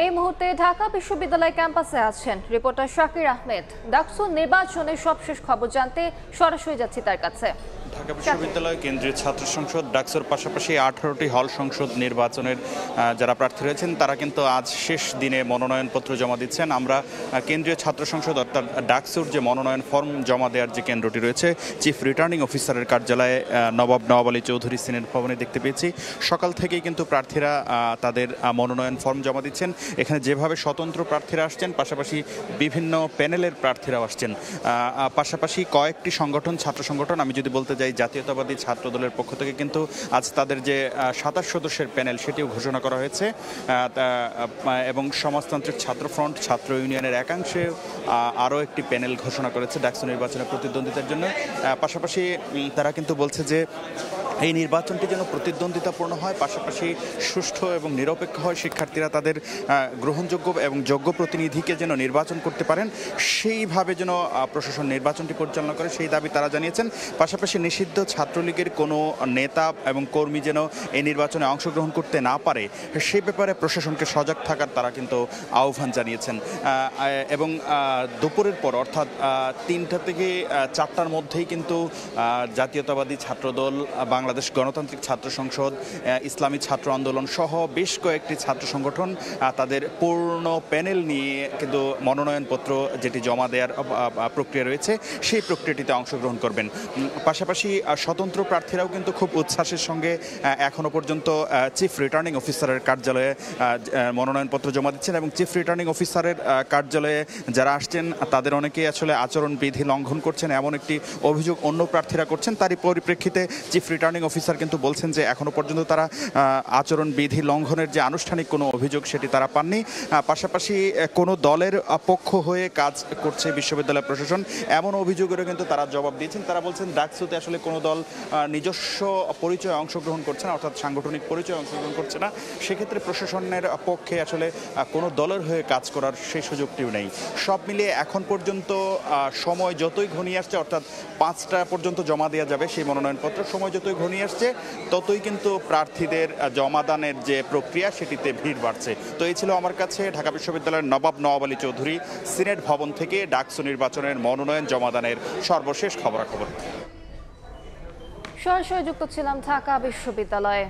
এই মুহূর্তে ঢাকা বিশ্ববিদ্যালয় ক্যাম্পাসে আছেন রিপোর্টার শাকির আহমেদ। ডাকসু নির্বাচনের সবশেষ খবর জানতে সরাসরি যাচ্ছি তার কাছে। ঢাকা বিশ্ববিদ্যালয় কেন্দ্রীয় ছাত্র সংসদ ডাকসুর পাশাপাশি 18টি হল সংসদ নির্বাচনের যারা প্রার্থী রয়েছেন তারা কিন্তু আজ শেষ দিনে মনোনয়নপত্র জমা দিচ্ছেন। আমরা কেন্দ্রীয় ছাত্র সংসদ অর্থাৎ ডাকসুর যে মনোনয়ন ফর্ম জমা দেওয়ার যে কেন্দ্রটি রয়েছে চিফ রিটার্নিং অফিসারের কার্যালয়ে নবাব আলী চৌধুরী সিনেট ভবনে দেখতে পেয়েছি। সকাল থেকেই কিন্তু প্রার্থীরা তাদের মনোনয়ন ফর্ম জমা দিচ্ছেন। এখানে যেভাবে স্বতন্ত্র প্রার্থীরা আসছেন, পাশাপাশি বিভিন্ন প্যানেলের প্রার্থীরাও আসছেন। পাশাপাশি কয়েকটি সংগঠন, ছাত্র সংগঠন, আমি যদি বলতে যাই জাতীয়তাবাদী ছাত্র দলের পক্ষ থেকে কিন্তু আজ তাদের যে 27 সদস্যের প্যানেল সেটিও ঘোষণা করা হয়েছে এবং সমাজতান্ত্রিক ছাত্র ফ্রন্ট, ছাত্র ইউনিয়নের একাংশে আরও একটি প্যানেল ঘোষণা করেছে ডাকসু নির্বাচনে প্রতিদ্বন্দ্বিতার জন্য। পাশাপাশি তারা কিন্তু বলছে যে এই নির্বাচনটি যেন প্রতিদ্বন্দ্বিতাপূর্ণ হয়, পাশাপাশি সুষ্ঠু এবং নিরপেক্ষ হয়, শিক্ষার্থীরা তাদের গ্রহণযোগ্য এবং যোগ্য প্রতিনিধিকে যেন নির্বাচন করতে পারেন, সেইভাবে যেন প্রশাসন নির্বাচনটি পরিচালনা করে সেই দাবি তারা জানিয়েছেন। পাশাপাশি নিষিদ্ধ ছাত্রলীগের কোনো নেতা এবং কর্মী যেন এই নির্বাচনে অংশগ্রহণ করতে না পারে সেই ব্যাপারে প্রশাসনকে সজাগ থাকার তারা কিন্তু আহ্বান জানিয়েছেন। এবং দুপুরের পর অর্থাৎ 3টা থেকে 4টার মধ্যেই কিন্তু জাতীয়তাবাদী ছাত্রদল, বাংলাদেশ গণতান্ত্রিক ছাত্র সংসদ, ইসলামী ছাত্র আন্দোলন সহ বেশ কয়েকটি ছাত্র সংগঠন তাদের পূর্ণ প্যানেল নিয়ে কিন্তু মনোনয়নপত্র যেটি জমা দেওয়ার প্রক্রিয়া রয়েছে সেই প্রক্রিয়াটিতে অংশগ্রহণ করবেন। পাশাপাশি স্বতন্ত্র প্রার্থীরাও কিন্তু খুব উচ্ছ্বাসের সঙ্গে এখনও পর্যন্ত চিফ রিটার্নিং অফিসারের কার্যালয়ে মনোনয়নপত্র জমা দিচ্ছেন এবং চিফ রিটার্নিং অফিসারের কার্যালয়ে যারা আসছেন তাদের অনেকেই আসলে আচরণবিধি লঙ্ঘন করছেন এমন একটি অভিযোগ অন্য প্রার্থীরা করছেন। তারই পরিপ্রেক্ষিতে চিফ রিটার্নিং অফিসার কিন্তু বলছেন যে এখনও পর্যন্ত তারা আচরণবিধি লঙ্ঘনের যে আনুষ্ঠানিক কোনো অভিযোগ সেটি তারা পাননি। পাশাপাশি কোনো দলের পক্ষ হয়ে কাজ করছে বিশ্ববিদ্যালয় প্রশাসন এমন অভিযোগেরও কিন্তু তারা জবাব দিয়েছেন। তারা বলছেন ডাকসুতে আসলে কোনো দল নিজস্ব পরিচয়ে অংশগ্রহণ করছে না, অর্থাৎ সাংগঠনিক পরিচয়ে অংশগ্রহণ করছে না। সেক্ষেত্রে প্রশাসনের পক্ষে আসলে কোনো দলের হয়ে কাজ করার সেই সুযোগটিও নেই। সব মিলিয়ে এখন পর্যন্ত সময় যতই ঘনিয়ে আসছে, অর্থাৎ 5টা পর্যন্ত জমা দেওয়া যাবে সেই মনোনয়নপত্র, সময় যতই ঘনিয়ে আসছে ততই কিন্তু প্রার্থীদের জমাদানের যে প্রক্রিয়া সেটিতে ভিড় বাড়ছে। তো এই ছিল আমার কাছে ঢাকা বিশ্ববিদ্যালয়ের নবাব আলী চৌধুরী সিনেট ভবন থেকে ডাকসু নির্বাচনের মনোনয়ন জমাদানের সর্বশেষ খবরাখবর। সরাসরি যুক্ত ছিলাম ঢাকা বিশ্ববিদ্যালয়ে।